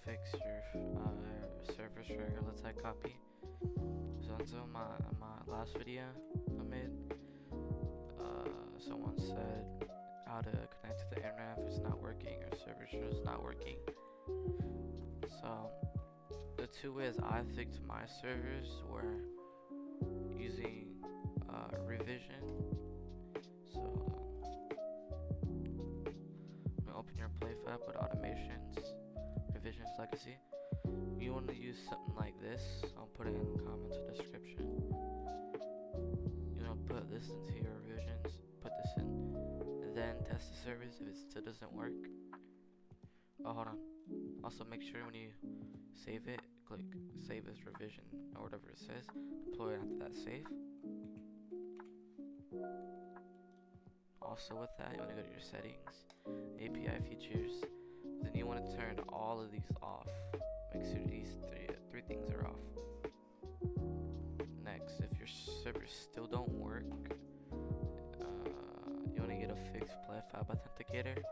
fix your servers for your gtag copy. So until my last video I made, someone said how to connect to the internet if it's not working or server is not working. So the two ways I fixed my servers were using revision. So open your playfab with automations, revisions, legacy. You want to use something like this, I'll put it in the comments or description. You want to put this into your revisions, put this in, then test the servers. If it still doesn't work, oh, hold on. Also make sure when you save it, click save as revision or whatever it says, deploy it after that save. Also with that, you want to go to your settings, API features, then you want to turn all of these off. Make sure these three things are off. Next, if your servers still don't work, you want to get a fixed playfab authenticator.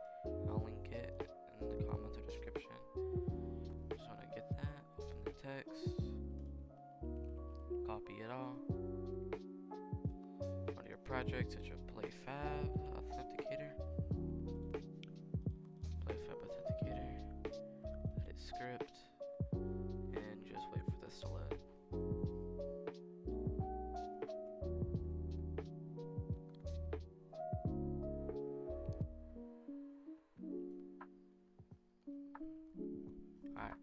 I'll link it in the comments or description. Just want to get that, open the text, copy it all. Go to your project, set your playfab authenticator. Playfab authenticator, edit script, and just wait for this to load. Alright,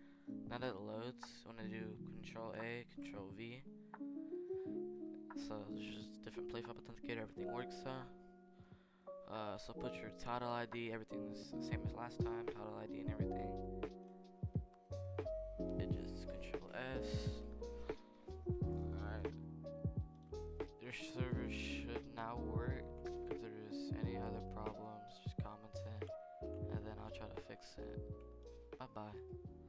now that it loads, you want to do Control A, Control V. So there's just different playfab authenticator, everything works. So put your title ID, everything's the same as last time, title ID and everything. It just Control S. Alright, your server should now work. If there's any other problems, just comment it, and then I'll try to fix it. Bye bye.